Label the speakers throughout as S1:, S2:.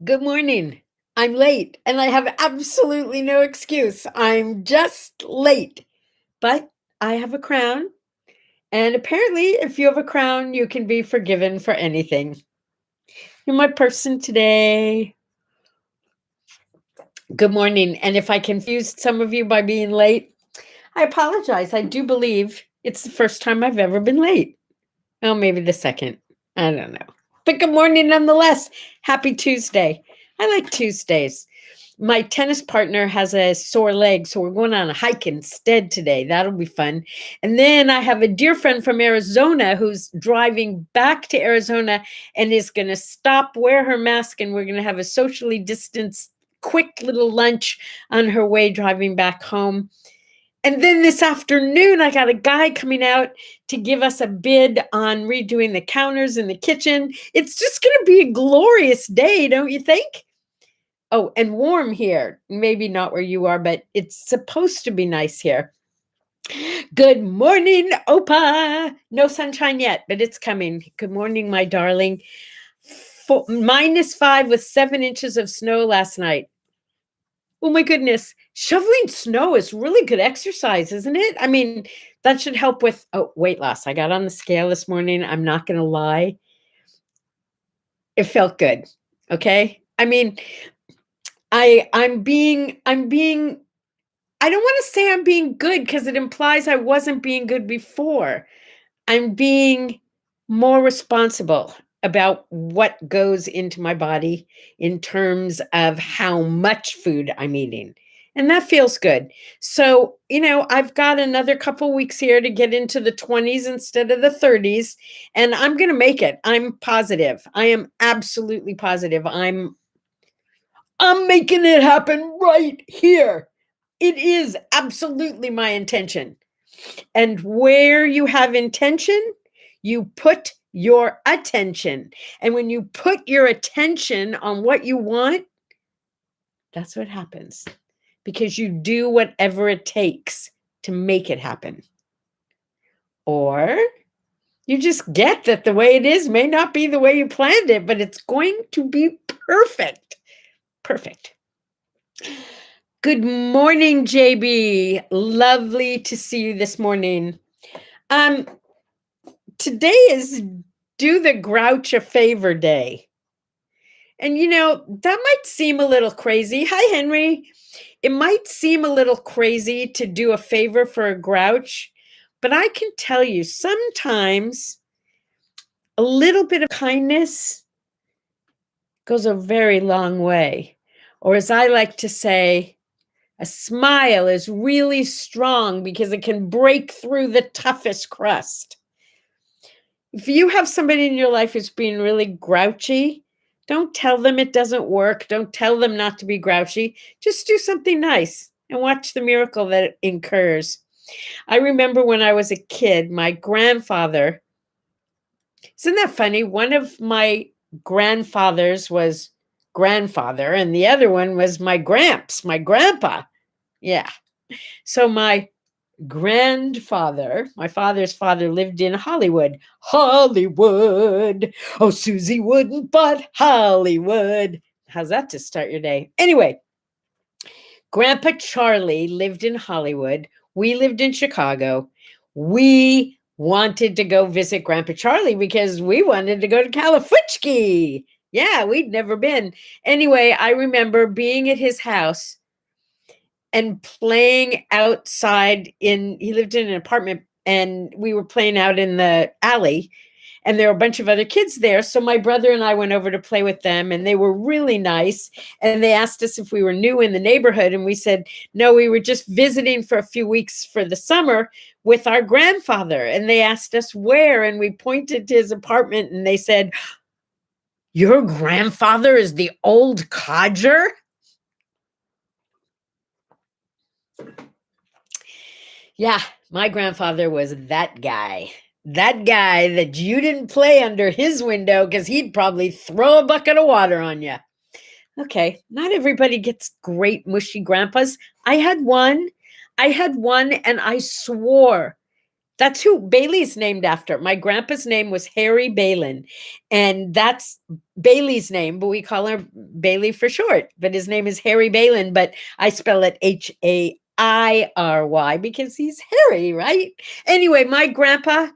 S1: Good morning. I'm late and I have absolutely no excuse. I'm just late. But I have a crown. And apparently, if you have a crown, you can be forgiven for anything. You're my person today. Good morning. And if I confused some of you by being late, I apologize. I do believe it's the first time I've ever been late. Oh, maybe the second. I don't know. But good morning nonetheless. Happy Tuesday. I like Tuesdays. My tennis partner has a sore leg, so we're going on a hike instead today. That'll be fun. And then I have a dear friend from Arizona who's driving back to Arizona and is going to stop, wear her mask, and we're going to have a socially distanced, quick little lunch on her way driving back home. And then this afternoon, I got a guy coming out to give us a bid on redoing the counters in the kitchen. It's just going to be a glorious day, don't you think? Oh, and warm here. Maybe not where you are, but it's supposed to be nice here. Good morning, Opa. No sunshine yet, but it's coming. Good morning, my darling. -5 with 7 inches of snow last night. Oh my goodness. Shoveling snow is really good exercise, isn't it? I mean, that should help with weight loss. I got on the scale this morning. I'm not going to lie. It felt good. Okay? I mean, I'm being I don't want to say I'm being good because it implies I wasn't being good before. I'm being more responsible about what goes into my body in terms of how much food I'm eating. And that feels good. So, I've got another couple weeks here to get into the 20s instead of the 30s, and I'm going to make it. I'm positive. I am absolutely positive. I'm making it happen right here. It is absolutely my intention. And where you have intention, you put your attention. And when you put your attention on what you want, that's what happens. Because you do whatever it takes to make it happen. Or you just get that the way it is may not be the way you planned it, but it's going to be perfect. Perfect. Good morning, JB. Lovely to see you this morning. Today is Do the Grouch a Favor Day. And that might seem a little crazy. Hi, Henry. It might seem a little crazy to do a favor for a grouch, but I can tell you sometimes a little bit of kindness goes a very long way. Or as I like to say, a smile is really strong because it can break through the toughest crust. If you have somebody in your life who's being really grouchy, don't tell them it doesn't work. Don't tell them not to be grouchy. Just do something nice and watch the miracle that it incurs. I remember when I was a kid, my grandfather, isn't that funny? One of my grandfathers was grandfather, and the other one was my grandpa. Yeah. So my grandfather, my father's father, lived in Hollywood. Hollywood. Oh, Susie wouldn't, but Hollywood. How's that to start your day? Anyway, Grandpa Charlie lived in Hollywood. We lived in Chicago. We wanted to go visit Grandpa Charlie because we wanted to go to Califuchki. Yeah, we'd never been. Anyway, I remember being at his house and playing outside he lived in an apartment, and we were playing out in the alley, and there were a bunch of other kids there. So my brother and I went over to play with them, and they were really nice. And they asked us if we were new in the neighborhood. And we said, no, we were just visiting for a few weeks for the summer with our grandfather. And they asked us where, and we pointed to his apartment, and they said, your grandfather is the old codger? Yeah, my grandfather was that guy that you didn't play under his window because he'd probably throw a bucket of water on you. Okay, not everybody gets great mushy grandpas. I had one, and I swore That's who Bailey's named after. My grandpa's name was Harry Balin, and that's Bailey's name, but we call her Bailey for short. But his name is Harry Balin, but I spell it Hairy because he's Harry, right? Anyway, my grandpa,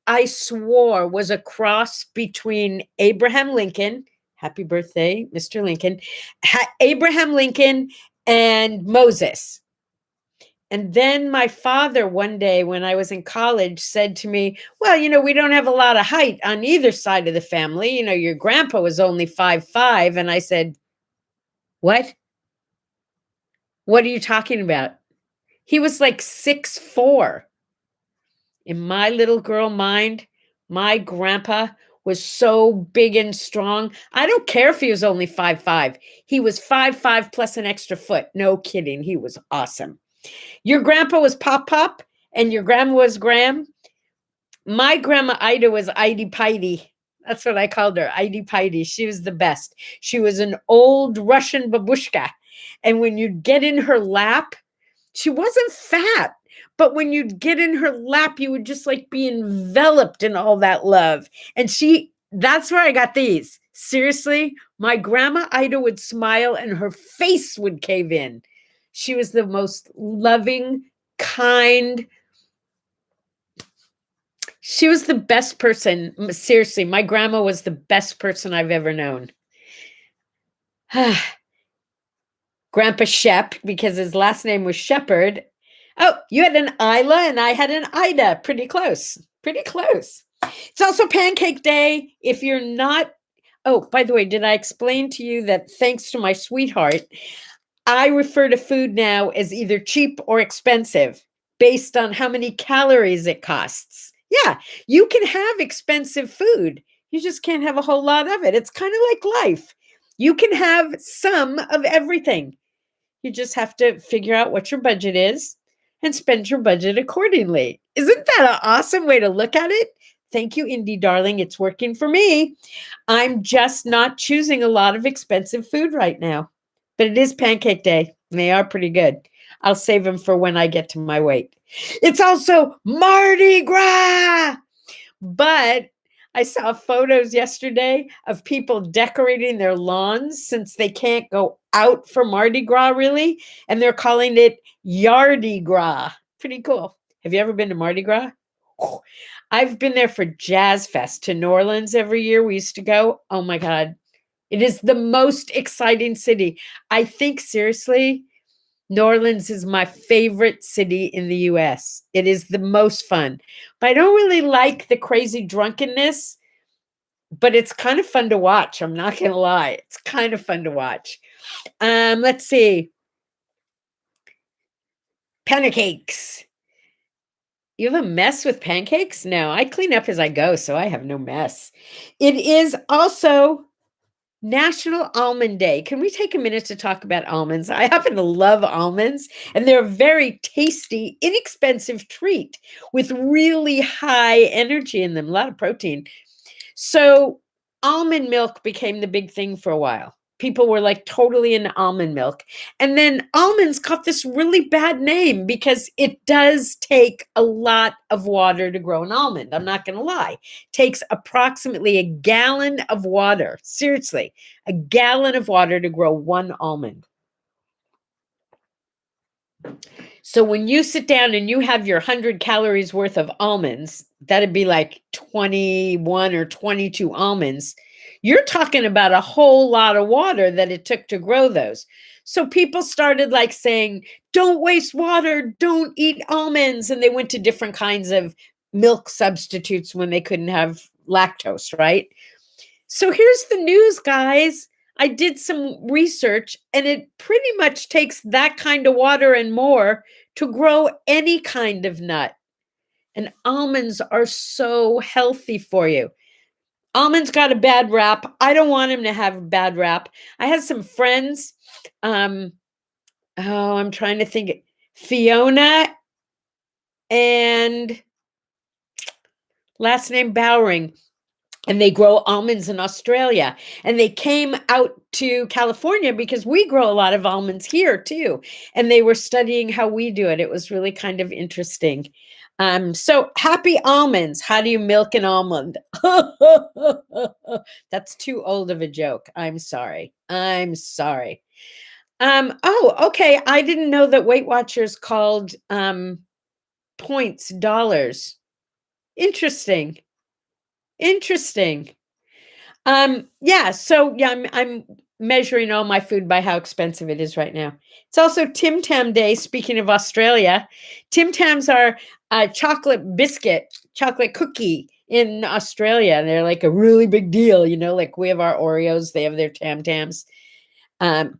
S1: I swore, was a cross between Abraham Lincoln, happy birthday, Mr. Lincoln, Abraham Lincoln, and Moses. And then my father, one day when I was in college, said to me, well, we don't have a lot of height on either side of the family. Your grandpa was only 5'5". And I said, what? What are you talking about? He was like 6'4". In my little girl mind, my grandpa was so big and strong. I don't care if he was only 5'5". He was 5'5" plus an extra foot. No kidding. He was awesome. Your grandpa was Pop Pop and your grandma was Graham. My grandma Ida was Idy Pidy. That's what I called her, Idy Pidy. She was the best. She was an old Russian babushka. And when you'd get in her lap, she wasn't fat, but when you'd get in her lap, you would just like be enveloped in all that love. And that's where I got these. Seriously, my grandma Ida would smile and her face would cave in. She was the most loving, kind. She was the best person. Seriously, my grandma was the best person I've ever known. Grandpa Shep, because his last name was Shepherd. Oh, you had an Isla and I had an Ida. Pretty close. Pretty close. It's also Pancake Day. If you're not, oh, by the way, did I explain to you that thanks to my sweetheart, I refer to food now as either cheap or expensive based on how many calories it costs. Yeah, you can have expensive food. You just can't have a whole lot of it. It's kind of like life. You can have some of everything. You just have to figure out what your budget is and spend your budget accordingly. Isn't that an awesome way to look at it? Thank you, Indy darling. It's working for me. I'm just not choosing a lot of expensive food right now. But it is Pancake Day. And they are pretty good. I'll save them for when I get to my weight. It's also Mardi Gras. But I saw photos yesterday of people decorating their lawns since they can't go out for Mardi Gras, really. And they're calling it Yardi Gras. Pretty cool. Have you ever been to Mardi Gras? Oh, I've been there for Jazz Fest to New Orleans every year. We used to go. Oh, my God. It is the most exciting city. I think, seriously, New Orleans is my favorite city in the U.S. It is the most fun. But I don't really like the crazy drunkenness, but it's kind of fun to watch. I'm not going to lie. It's kind of fun to watch. Let's see. Pancakes. You have a mess with pancakes? No, I clean up as I go, so I have no mess. It is also National Almond Day. Can we take a minute to talk about almonds? I happen to love almonds, and they're a very tasty, inexpensive treat with really high energy in them, a lot of protein. So almond milk became the big thing for a while. People were like totally into almond milk. And then almonds got this really bad name because it does take a lot of water to grow an almond. I'm not going to lie. It takes approximately a gallon of water. Seriously, a gallon of water to grow one almond. So when you sit down and you have your 100 calories worth of almonds, that'd be like 21 or 22 almonds. You're talking about a whole lot of water that it took to grow those. So people started like saying, don't waste water, don't eat almonds. And they went to different kinds of milk substitutes when they couldn't have lactose, right? So here's the news, guys. I did some research and it pretty much takes that kind of water and more to grow any kind of nut. And almonds are so healthy for you. Almonds got a bad rap. I don't want them to have a bad rap. I had some friends. I'm trying to think. Fiona and last name Bowering. And they grow almonds in Australia. And they came out to California because we grow a lot of almonds here too. And they were studying how we do it. It was really kind of interesting. So happy almonds. How do you milk an almond? That's too old of a joke. I'm sorry. I'm sorry. Oh, okay. I didn't know that Weight Watchers called points dollars. Interesting. Interesting. Yeah, so yeah, I'm measuring all my food by how expensive it is right now. It's also Tim Tam Day. Speaking of Australia, Tim Tams are a chocolate biscuit, chocolate cookie in Australia. They're like a really big deal, like we have our Oreos, they have their Tam Tams.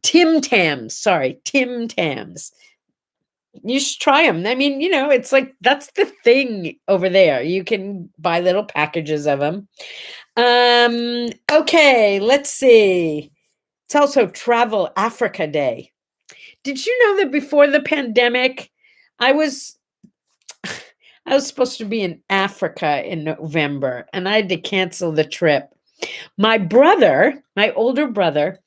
S1: Tim Tams, sorry, Tim Tams. You should try them. I mean, it's like that's the thing over there. You can buy little packages of them. Okay, let's see. It's also Travel Africa Day. Did you know that before the pandemic, I was I was supposed to be in Africa in November and I had to cancel the trip. My brother, my older brother,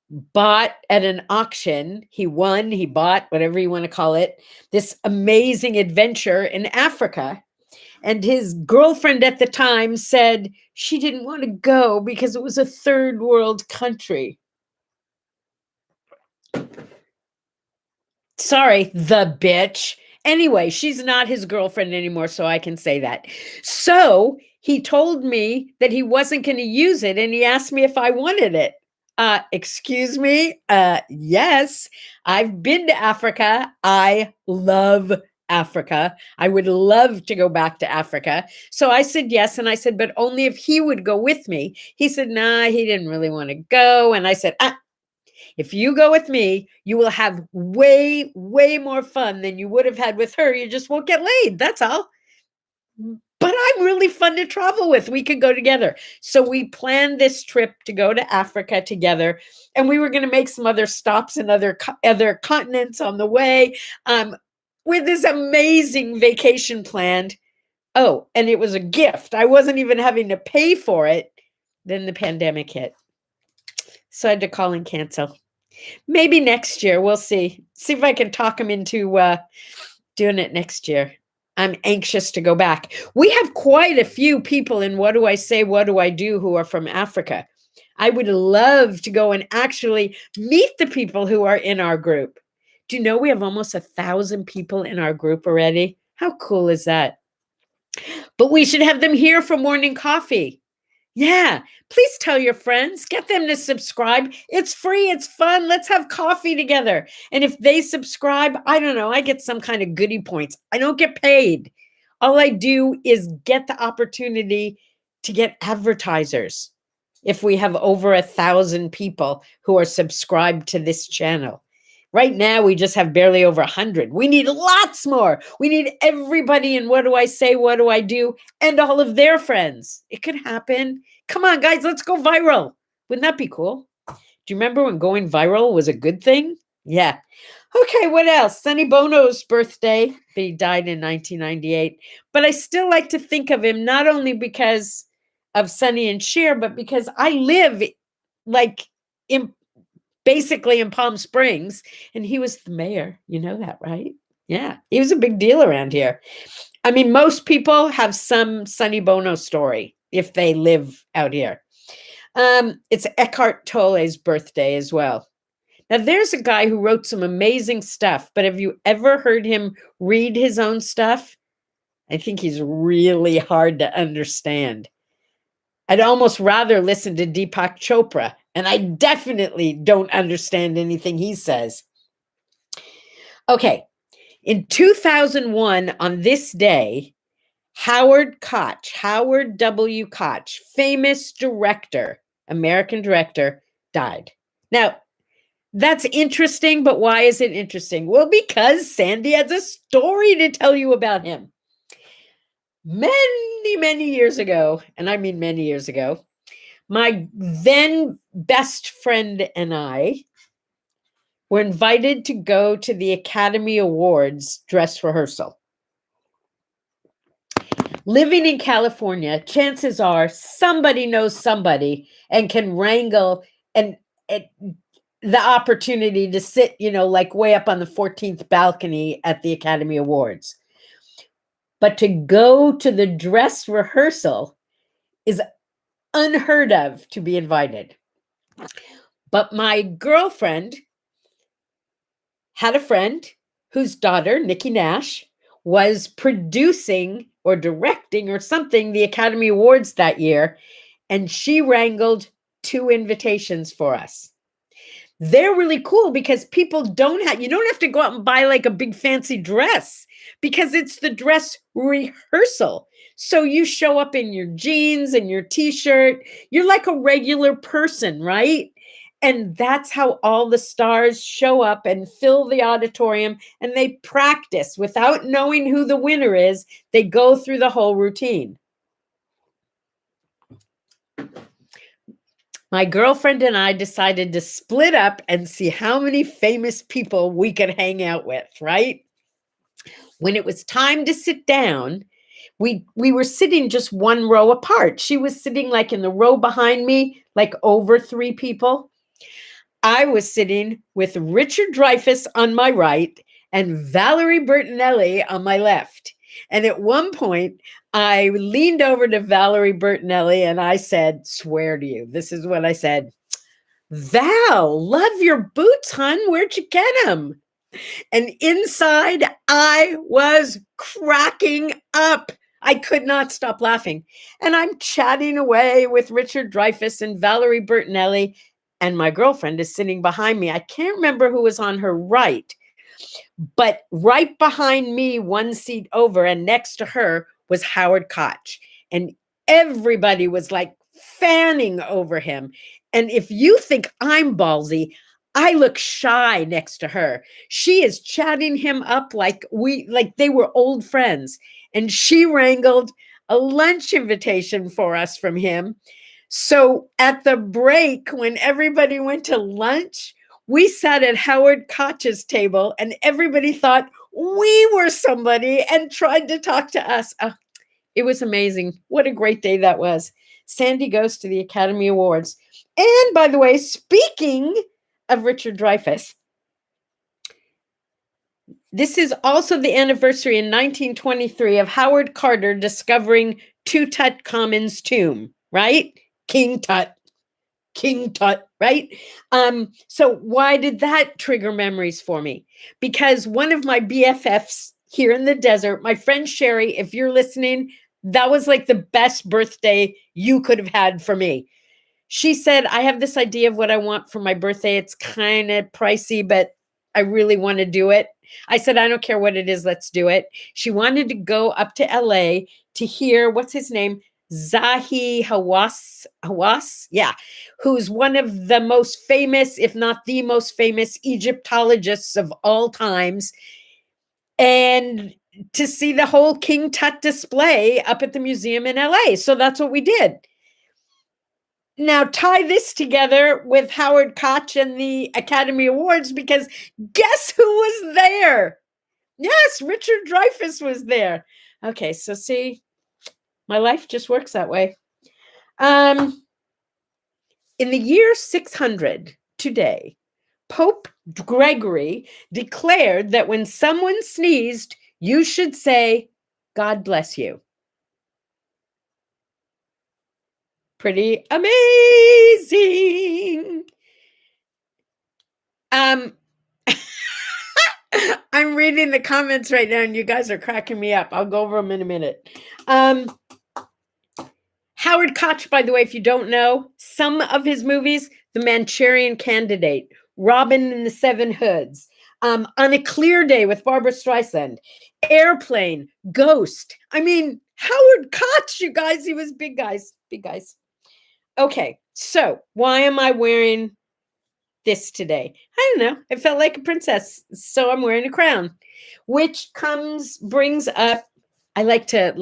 S1: bought at an auction. He won, he bought, whatever you want to call it, this amazing adventure in Africa. And his girlfriend at the time said she didn't want to go because it was a third world country. Sorry, the bitch. Anyway, she's not his girlfriend anymore, so I can say that. So he told me that he wasn't going to use it, and he asked me if I wanted it. Excuse me? Yes, I've been to Africa. I love Africa. I would love to go back to Africa. So I said yes, and I said, but only if he would go with me. He said, nah, he didn't really want to go. And I said, if you go with me, you will have way, way more fun than you would have had with her. You just won't get laid. That's all. But I'm really fun to travel with. We could go together. So we planned this trip to go to Africa together. And we were going to make some other stops in other continents on the way, with this amazing vacation planned. Oh, and it was a gift. I wasn't even having to pay for it. Then the pandemic hit. So I had to call and cancel. Maybe next year. We'll see. See if I can talk him into doing it next year. I'm anxious to go back. We have quite a few people in What Do I Say, What Do I Do who are from Africa. I would love to go and actually meet the people who are in our group. Do you know we have almost 1,000 people in our group already? How cool is that? But we should have them here for morning coffee. Yeah, please tell your friends, get them to subscribe. It's free, it's fun. Let's have coffee together. And if they subscribe, I don't know, I get some kind of goodie points. I don't get paid. All I do is get the opportunity to get advertisers if we have over 1,000 people who are subscribed to this channel. Right now, we just have barely over 100. We need lots more. We need everybody in What Do I Say, What Do I Do, and all of their friends. It could happen. Come on, guys, let's go viral. Wouldn't that be cool? Do you remember when going viral was a good thing? Yeah. Okay, what else? Sonny Bono's birthday. He died in 1998. But I still like to think of him not only because of Sonny and Cher, but because I live like basically in Palm Springs, and he was the mayor. You know that, right? Yeah, he was a big deal around here. I mean, most people have some Sonny Bono story if they live out here. It's Eckhart Tolle's birthday as well. Now, there's a guy who wrote some amazing stuff, but have you ever heard him read his own stuff? I think he's really hard to understand. I'd almost rather listen to Deepak Chopra, and I definitely don't understand anything he says. Okay, in 2001, on this day, Howard W. Koch, famous director, American director, died. Now, that's interesting, but why is it interesting? Well, because Sandye has a story to tell you about him. Many, many years ago, and I mean many years ago, my then best friend and I were invited to go to the Academy Awards dress rehearsal. Living in California, chances are somebody knows somebody and can wrangle and the opportunity to sit, like way up on the 14th balcony at the Academy Awards. but to go to the dress rehearsal is unheard of to be invited. But my girlfriend had a friend whose daughter, Nikki Nash, was producing or directing or something the Academy Awards that year, and she wrangled 2 invitations for us. They're really cool because people you don't have to go out and buy like a big fancy dress because it's the dress rehearsal. So you show up in your jeans and your t-shirt. You're like a regular person, right? And that's how all the stars show up and fill the auditorium, and they practice without knowing who the winner is. They go through the whole routine. My girlfriend and I decided to split up and see how many famous people we could hang out with, right? When it was time to sit down, we were sitting just one row apart. She was sitting like in the row behind me, like over 3 people. I was sitting with Richard Dreyfuss on my right and Valerie Bertinelli on my left. And at one point, I leaned over to Valerie Bertinelli and I said, swear to you, this is what I said. Val, love your boots, hon. Where'd you get them? And inside, I was cracking up. I could not stop laughing. And I'm chatting away with Richard Dreyfuss and Valerie Bertinelli, and my girlfriend is sitting behind me. I can't remember who was on her right, but right behind me, one seat over, and next to her was Howard Koch. And everybody was like fanning over him. And if you think I'm ballsy, I look shy next to her. She is chatting him up like they were old friends. And she wrangled a lunch invitation for us from him. So at the break, when everybody went to lunch, we sat at Howard Koch's table and everybody thought we were somebody and tried to talk to us. Oh, it was amazing. What a great day that was. Sandye goes to the Academy Awards. And by the way, speaking of Richard Dreyfuss, this is also the anniversary in 1923 of Howard Carter discovering Tutankhamun's tomb, right? King Tut, right? So why did that trigger memories for me? Because one of my BFFs here in the desert, my friend Sherry, if you're listening, that was like the best birthday you could have had for me. She said, I have this idea of what I want for my birthday. It's kind of pricey, but I really want to do it. I said, I don't care what it is. Let's do it. She wanted to go up to LA to hear, what's his name? Zahi Hawass, yeah, who's one of the most famous, if not the most famous Egyptologists of all times. And to see the whole King Tut display up at the museum in LA. So that's what we did. Now tie this together with Howard Koch and the Academy Awards, because guess who was there? Yes, Richard Dreyfuss was there. Okay, so see, my life just works that way. In the year 600 today, Pope Gregory declared that when someone sneezed, you should say, God bless you. Pretty amazing. I'm reading the comments right now and you guys are cracking me up. I'll go over them in a minute. Howard Koch, by the way, if you don't know, some of his movies, The Manchurian Candidate, Robin and the Seven Hoods, On a Clear Day with Barbara Streisand, Airplane, Ghost. I mean, Howard Koch, you guys, he was big guys. Okay, so why am I wearing this today? I don't know. I felt like a princess, so I'm wearing a crown, which brings up, I like to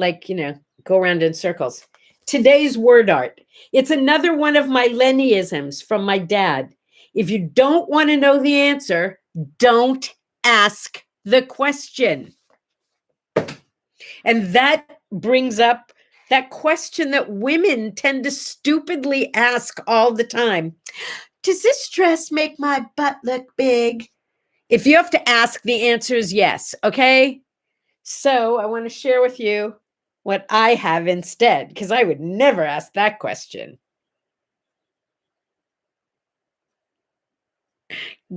S1: go around in circles. Today's word art. It's another one of my Lennyisms from my dad. If you don't want to know the answer, don't ask the question. And that brings up that question that women tend to stupidly ask all the time. Does this dress make my butt look big? If you have to ask, the answer is yes, okay? So I want to share with you what I have instead, because I would never ask that question.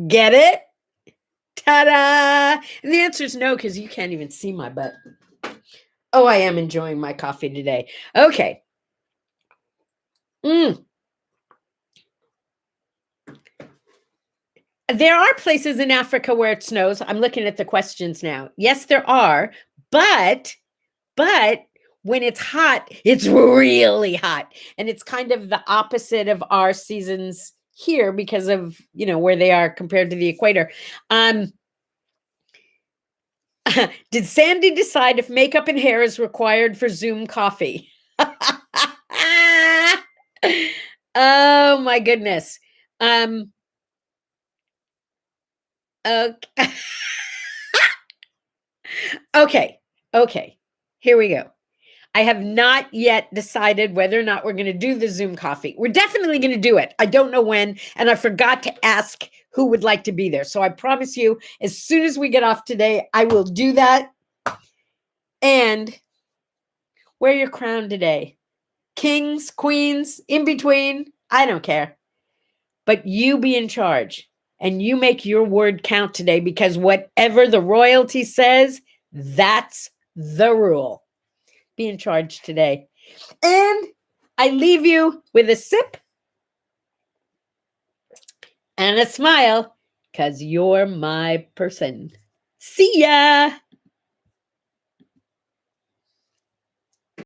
S1: Get it? Ta-da! And the answer is no, because you can't even see my butt. Oh, I am enjoying my coffee today. Okay. There are places in Africa where it snows. I'm looking at the questions now. Yes, there are, but when it's hot, it's really hot. And it's kind of the opposite of our seasons here because of, where they are compared to the equator. Did Sandy decide if makeup and hair is required for Zoom coffee? Oh my goodness. Okay. Okay. Here we go. I have not yet decided whether or not we're going to do the Zoom coffee. We're definitely going to do it. I don't know when, and I forgot to ask who would like to be there. So I promise you, as soon as we get off today, I will do that. And wear your crown today. Kings, queens, in between, I don't care. But you be in charge and you make your word count today, because whatever the royalty says, that's the rule. Be in charge today. And I leave you with a sip and a smile, because you're my person. See ya.